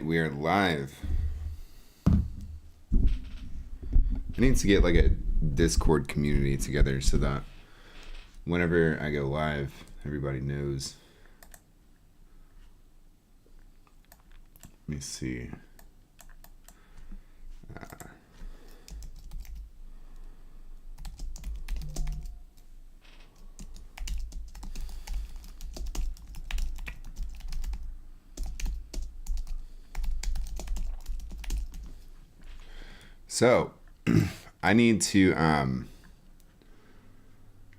we are live. I need to get like a Discord community together so that whenever I go live, everybody knows. Let me see. So, I need to,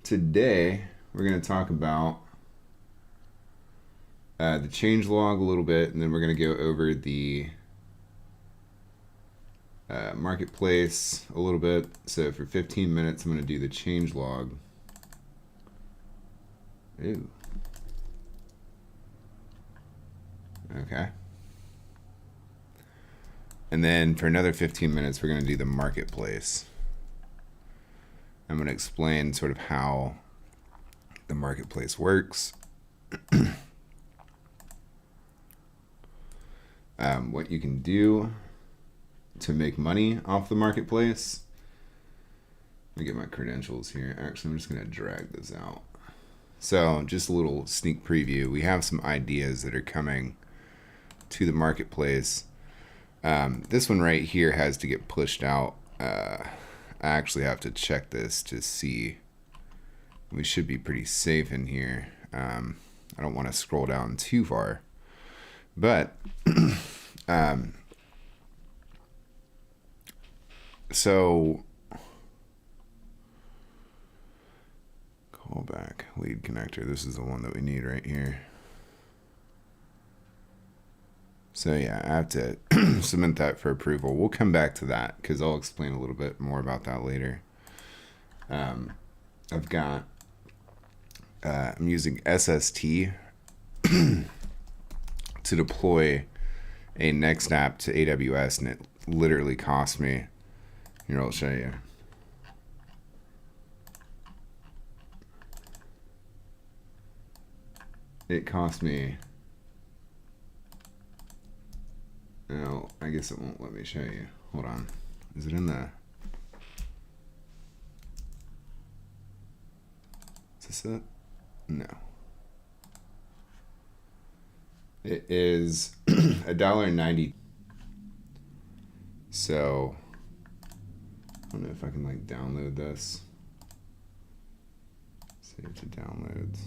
today we're going to talk about the changelog a little bit, and then we're going to go over the marketplace a little bit. So for 15 minutes, I'm going to do the changelog. Ooh. Okay. And then for another 15 minutes, we're going to do the marketplace. I'm going to explain sort of how the marketplace works, what you can do to make money off the marketplace. Let me get my credentials here. Actually, I'm just going to drag this out. So just a little sneak preview. We have some ideas that are coming to the marketplace. This one right here has to get pushed out. I actually have to check this to see. We should be pretty safe in here. I don't want to scroll down too far. But, so, callback lead connector. This is the one that we need right here. So yeah, I have to submit that for approval. We'll come back to that because I'll explain a little bit more about that later. I've got, I'm using SST to deploy a Next app to AWS, and it literally cost me, here I'll show you. It cost me, oh, I guess it won't let me show you. Hold on. Is it in the... Is this it? No. It is $1.90. So, I don't know if I can like download this. Save to downloads.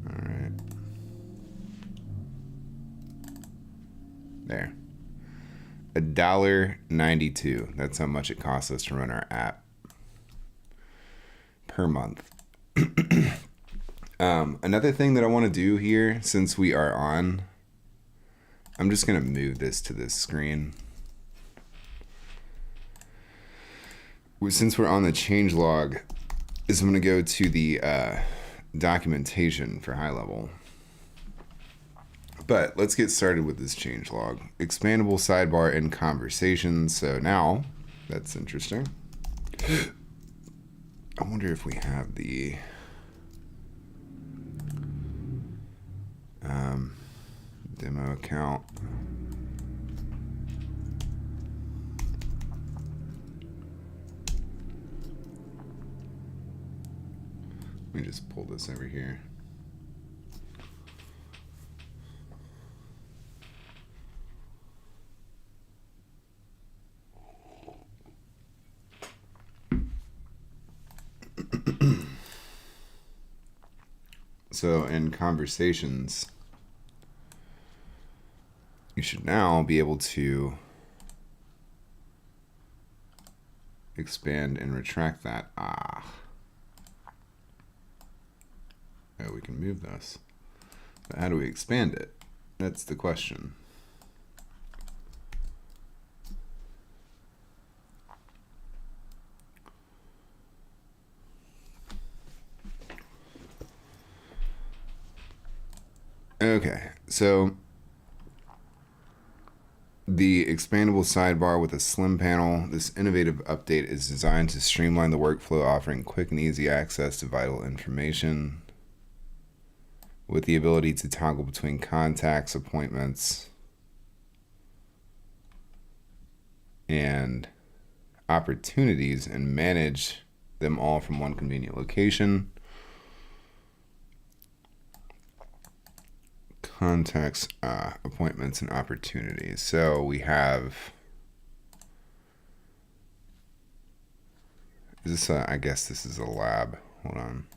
All right. There. $1.92. That's how much it costs us to run our app per month. Another thing that I want to do here, since we are on, I'm just going to move this to this screen. Since we're on the changelog, is I'm going to go to the documentation for HighLevel. But let's get started with this changelog. Expandable sidebar and conversations. So now, that's interesting. I wonder if we have the demo account. Let me just pull this over here. So in conversations, you should now be able to expand and retract that. Oh, we can move this. But how do we expand it? That's the question. Okay, so the expandable sidebar with a slim panel. This innovative update is designed to streamline the workflow, offering quick and easy access to vital information. with the ability to toggle between contacts, appointments, and opportunities and manage them all from one convenient location. Contacts, appointments, and opportunities. So we have, is this I guess this is a lab. Hold on.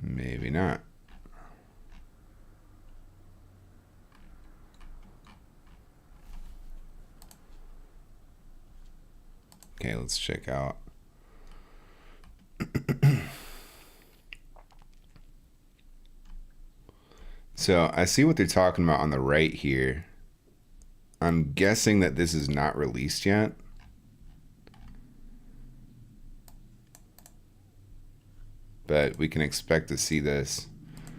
Maybe not. Okay, let's check out. So I see what they're talking about on the right here. I'm guessing that this is not released yet. But we can expect to see this. I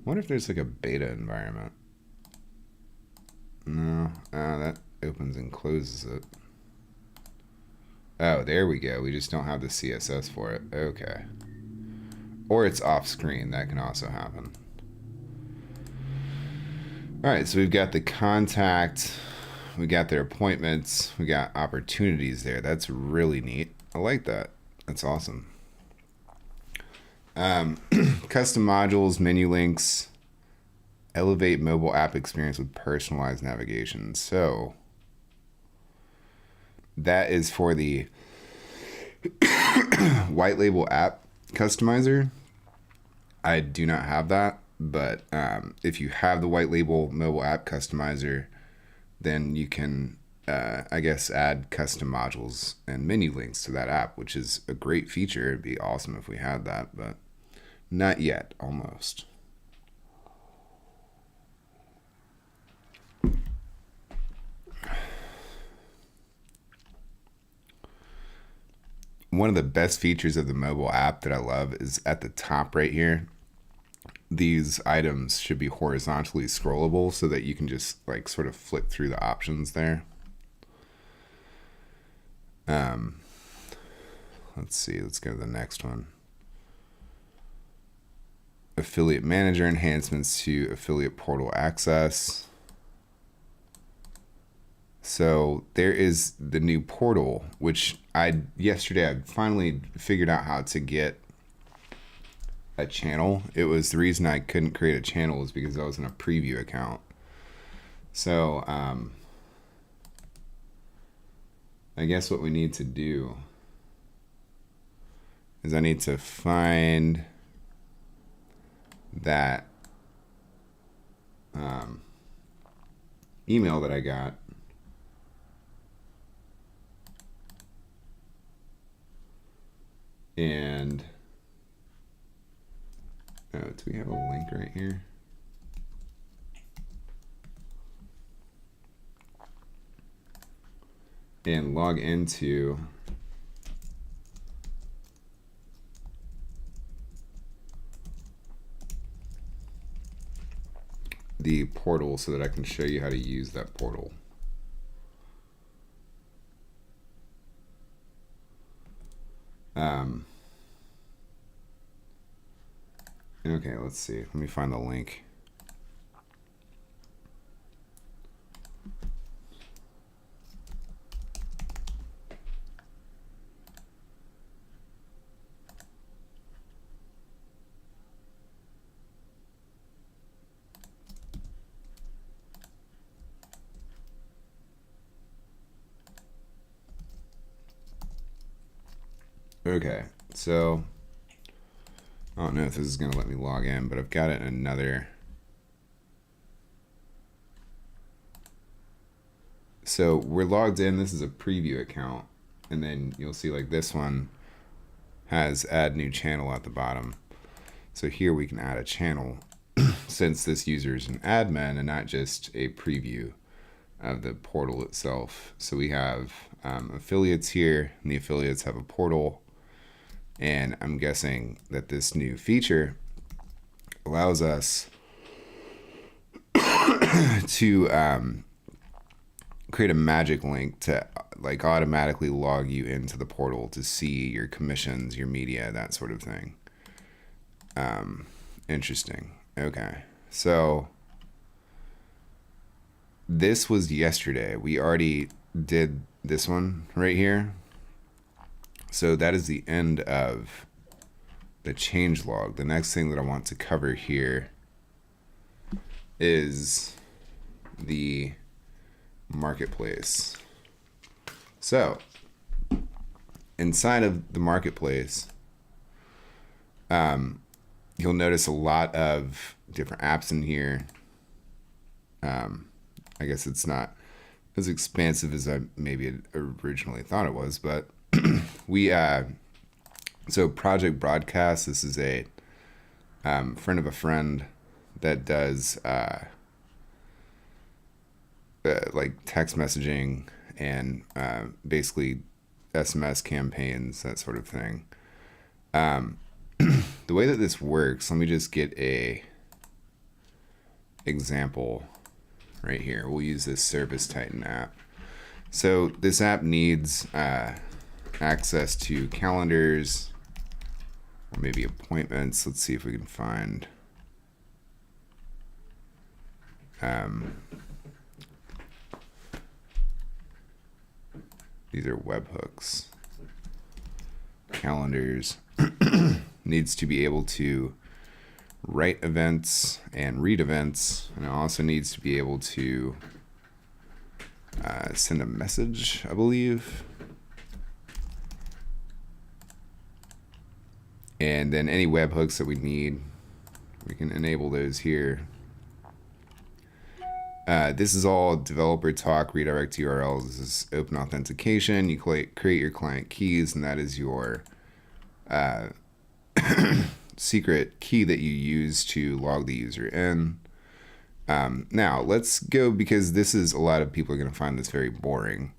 wonder if there's like a beta environment. No, that opens and closes it. Oh, there we go. We just don't have the CSS for it. Okay. Or it's off screen. That can also happen. All right, so we've got the contact. We got their appointments. We got opportunities there. That's really neat. I like that. That's awesome. Custom modules, menu links, elevate mobile app experience with personalized navigation. So that is for the white label app customizer. I do not have that, but if you have the white label mobile app customizer, then you can, I guess, add custom modules and menu links to that app, which is a great feature. It'd be awesome if we had that, but not yet, almost. One of the best features of the mobile app that I love is at the top right here. These items should be horizontally scrollable so that you can just like sort of flick through the options there. Let's see, let's go to the next one. Affiliate manager enhancements to affiliate portal access. So there is the new portal, which yesterday I finally figured out how to get a channel. It was the reason I couldn't create a channel was because I was in a preview account. So I guess what we need to do is I need to find that email that I got. And do we have a link right here? And log into the portal so that I can show you how to use that portal. Okay, let's see. Let me find the link. Okay, so I don't know if this is going to let me log in, but I've got it in another. So we're logged in. This is a preview account. And then you'll see like this one has add new channel at the bottom. So here we can add a channel since this user is an admin and not just a preview of the portal itself. So we have affiliates here, and the affiliates have a portal. And I'm guessing that this new feature allows us to create a magic link to like automatically log you into the portal to see your commissions, your media, that sort of thing. Interesting. Okay. So this was yesterday. We already did this one right here. So that is the end of the change log. The next thing that I want to cover here is the marketplace. So inside of the marketplace, you'll notice a lot of different apps in here. I guess it's not as expansive as I maybe originally thought it was, but we so Project Broadcast, this is a friend of a friend that does like text messaging and basically SMS campaigns, that sort of thing. The way that this works, let me just get a example right here. We'll use this Service Titan app. So this app needs access to calendars or maybe appointments. Let's see if we can find these are webhooks. Calendars needs to be able to write events and read events, and it also needs to be able to send a message, I believe. And then any webhooks that we need, we can enable those here. This is all developer talk, redirect URLs. This is open authentication. You create your client keys, and that is your secret key that you use to log the user in. Now, let's go, because this is, a lot of people are going to find this very boring.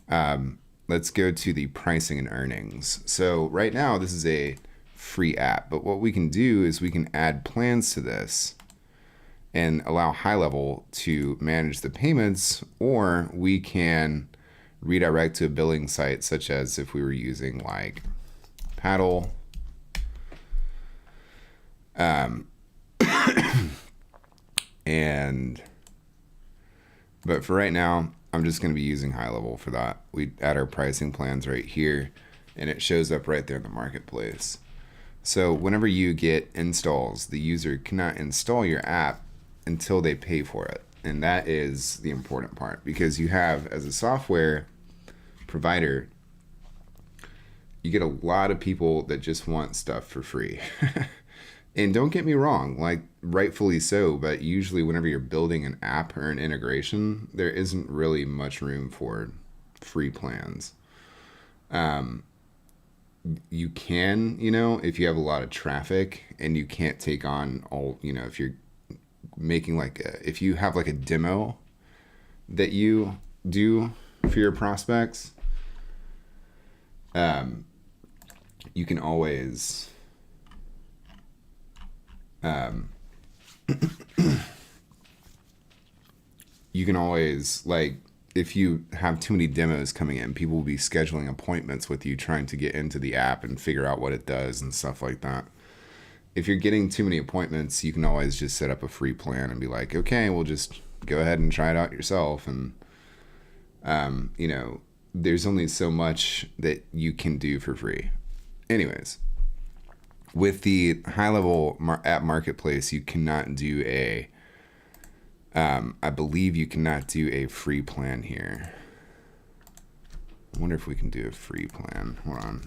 Let's go to the pricing and earnings. So right now, this is a free app, but what we can do is we can add plans to this and allow HighLevel to manage the payments, or we can redirect to a billing site, such as if we were using like Paddle. But for right now, I'm just going to be using HighLevel for that. We add our pricing plans right here, and it shows up right there in the marketplace. So whenever you get installs, the user cannot install your app until they pay for it. And that is the important part, because you have, as a software provider, you get a lot of people that just want stuff for free. And don't get me wrong, like rightfully so, but usually whenever you're building an app or an integration, there isn't really much room for free plans. You can, if you have a lot of traffic and you can't take on all, if you're making if you have like a demo that you do for your prospects, you can always like, if you have too many demos coming in, people will be scheduling appointments with you, trying to get into the app and figure out what it does and stuff like that. If you're getting too many appointments, you can always just set up a free plan and be like, okay, we'll just go ahead and try it out yourself. And, there's only so much that you can do for free. Anyways, with the HighLevel app marketplace, you cannot do I believe you cannot do a free plan here. I wonder if we can do a free plan. Hold on.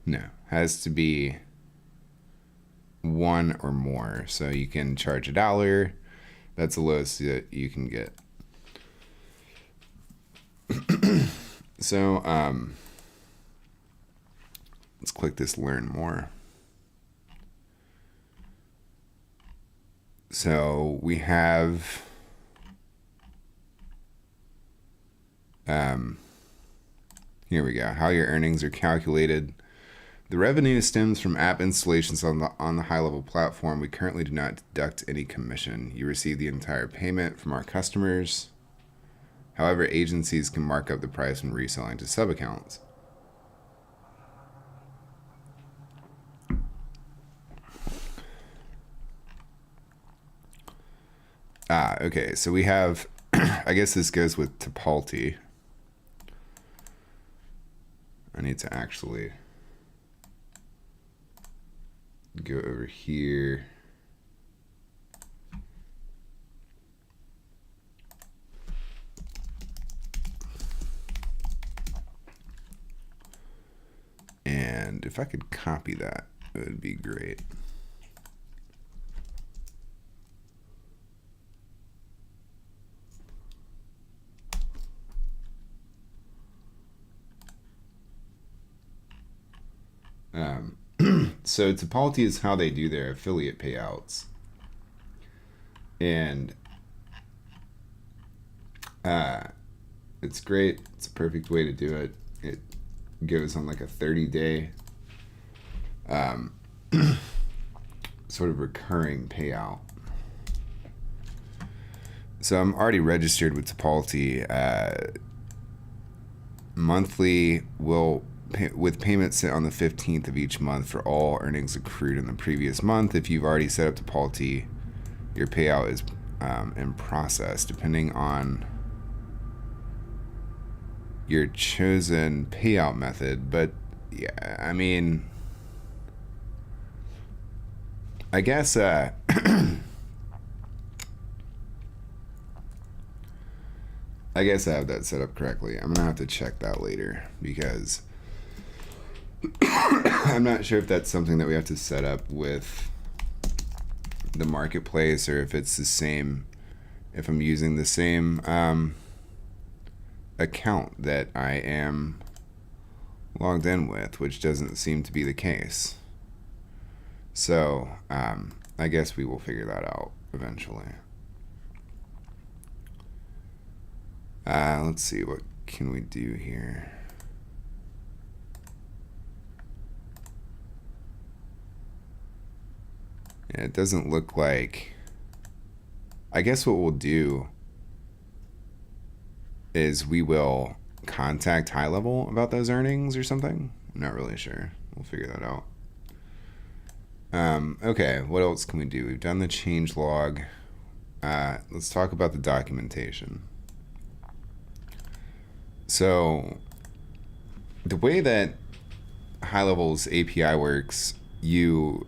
No, has to be one or more. So you can charge $1. That's the lowest that you can get. So, let's click this learn more. So we have Here we go. How your earnings are calculated. The revenue stems from app installations on the HighLevel platform. We currently do not deduct any commission. You receive the entire payment from our customers. However, agencies can mark up the price when reselling to sub-accounts. Okay, so we have, I guess this goes with Tipalti. I need to actually go over here. And if I could copy that, it would be great. So Tipalti is how they do their affiliate payouts. And it's great. It's a perfect way to do it. It goes on like a 30-day sort of recurring payout. So I'm already registered with Tipalti. Monthly will with payments sent on the 15th of each month for all earnings accrued in the previous month. If you've already set up Tipalti, your payout is in process, depending on your chosen payout method. But yeah, I mean, I guess I guess I have that set up correctly. I'm gonna have to check that later because I'm not sure if that's something that we have to set up with the marketplace or if it's the same, if I'm using the same account that I am logged in with, which doesn't seem to be the case. So I guess we will figure that out eventually. Let's see, what can we do here? Yeah, it doesn't look like, I guess what we'll do is we will contact HighLevel about those earnings or something. I'm not really sure. We'll figure that out. Okay, what else can we do? We've done the change log. Let's talk about the documentation. So the way that HighLevel's API works, you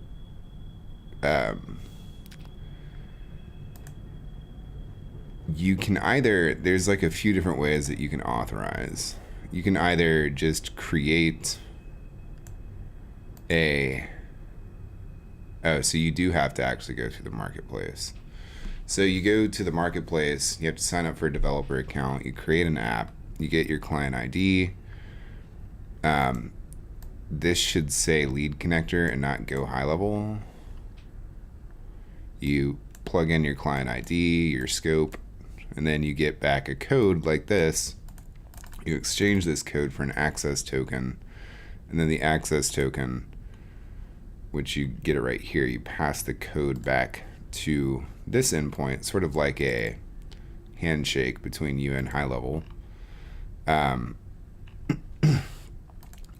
can either, there's like a few different ways that you can authorize. You can either just create so you do have to actually go through the marketplace. So you go to the marketplace, you have to sign up for a developer account, you create an app, you get your client ID. This should say lead connector and not go HighLevel. You plug in your client ID, your scope, and then you get back a code like this. You exchange this code for an access token, and then the access token, which you get it right here, you pass the code back to this endpoint, sort of like a handshake between you and HighLevel.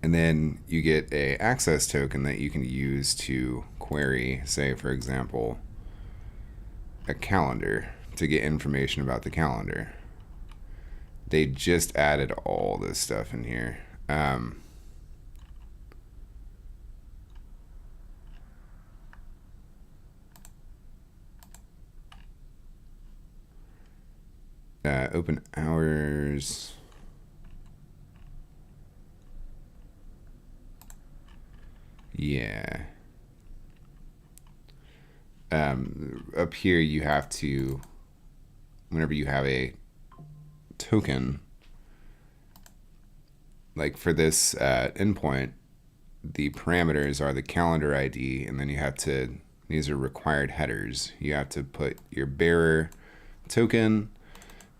And then you get a access token that you can use to query, say for example, a calendar, to get information about the calendar. They just added all this stuff in here. Open hours. Yeah. Up here you have to, whenever you have a token, like for this endpoint, the parameters are the calendar ID, and then you have to, these are required headers. You have to put your bearer token,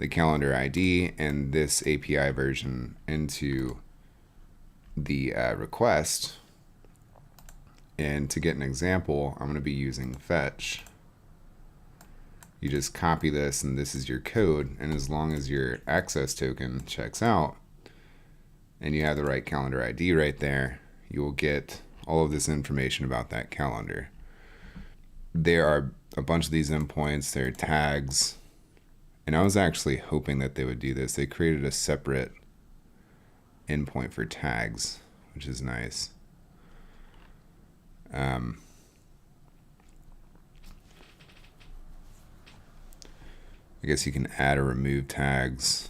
the calendar ID and this API version into the request. And to get an example, I'm going to be using fetch. You just copy this, and this is your code. And as long as your access token checks out and you have the right calendar ID right there, you will get all of this information about that calendar. There are a bunch of these endpoints. There are tags. And I was actually hoping that they would do this. They created a separate endpoint for tags, which is nice. I guess you can add or remove tags.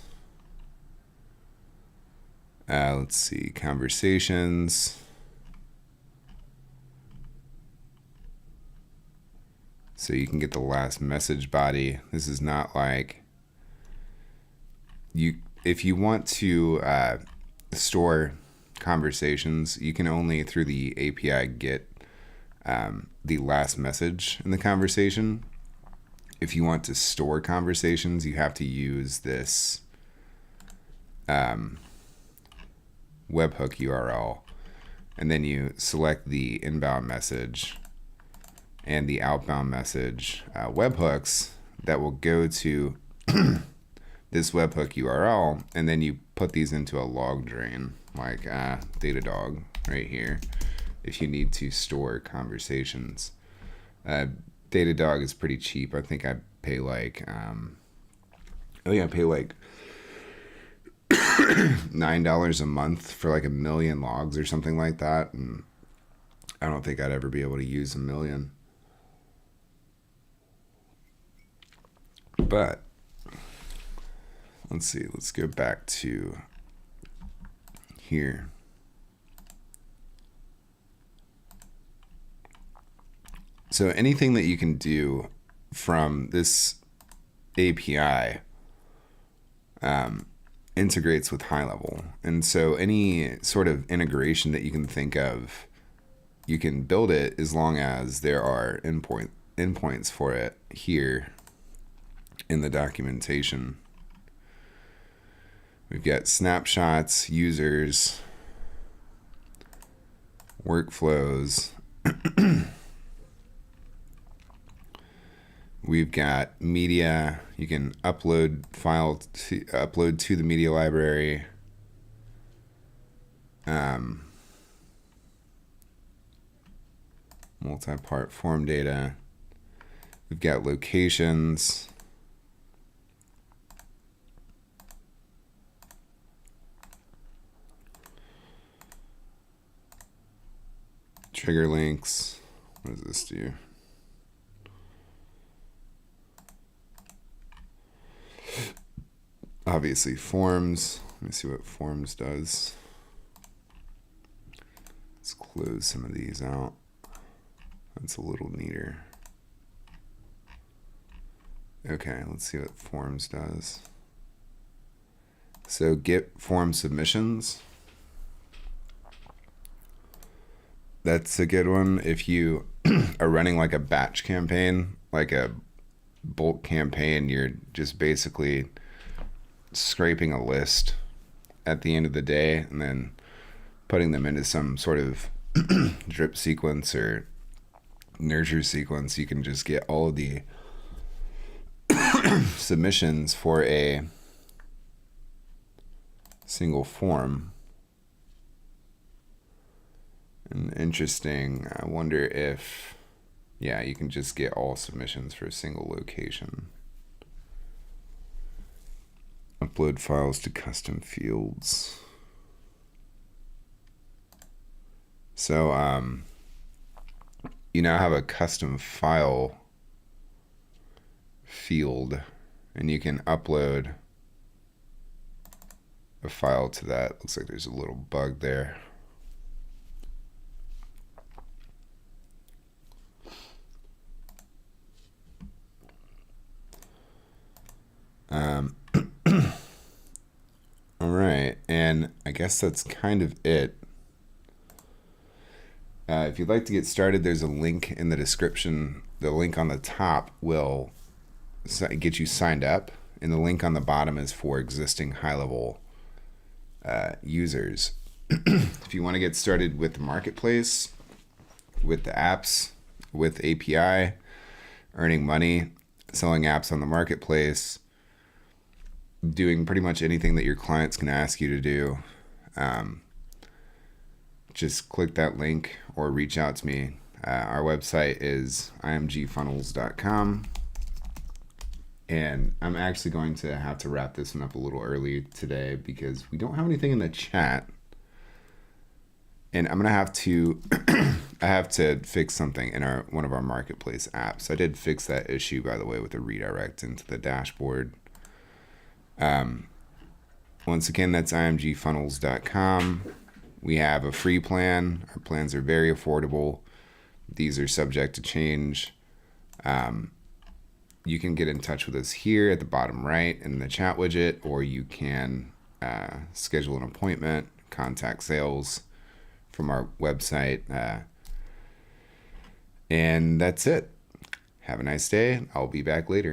Let's see, conversations. So you can get the last message body. This is not like if you want to store conversations, you can only through the API get the last message in the conversation. If you want to store conversations, you have to use this webhook URL, and then you select the inbound message and the outbound message webhooks that will go to this webhook URL, and then you put these into a log drain like Datadog right here if you need to store conversations. Datadog is pretty cheap. I think I pay like $9 a month for like 1 million logs or something like that, and I don't think I'd ever be able to use 1 million. But let's see, let's go back to here. So anything that you can do from this API integrates with HighLevel. And so any sort of integration that you can think of, you can build it as long as there are endpoints for it here in the documentation. We've got snapshots, users, workflows. We've got media. You can upload to the media library. Multi-part form data. We've got locations. Trigger links. What does this do? Obviously forms. Let me see what forms does. Let's close some of these out. That's a little neater. Okay, let's see what forms does. So get form submissions. That's a good one. If you are running like a batch campaign, like a bulk campaign, you're just basically scraping a list at the end of the day and then putting them into some sort of drip sequence or nurture sequence. You can just get all of the submissions for a single form. And interesting, I wonder if, yeah, you can just get all submissions for a single location. Upload files to custom fields. So, you now have a custom file field, and you can upload a file to that. Looks like there's a little bug there. All right, and I guess that's kind of it. If you'd like to get started, there's a link in the description. The link on the top will get you signed up, and the link on the bottom is for existing HighLevel users. If you want to get started with the marketplace, with the apps, with API, earning money, selling apps on the marketplace, doing pretty much anything that your clients can ask you to do, just click that link or reach out to me. Our website is imgfunnels.com. And I'm actually going to have to wrap this one up a little early today because we don't have anything in the chat. And I'm gonna have to I have to fix something in one of our marketplace apps. I did fix that issue, by the way, with a redirect into the dashboard. Once again, that's imgfunnels.com. We have a free plan. Our plans are very affordable. These are subject to change. You can get in touch with us here at the bottom right in the chat widget, or you can schedule an appointment, contact sales from our website. And that's it. Have a nice day. I'll be back later.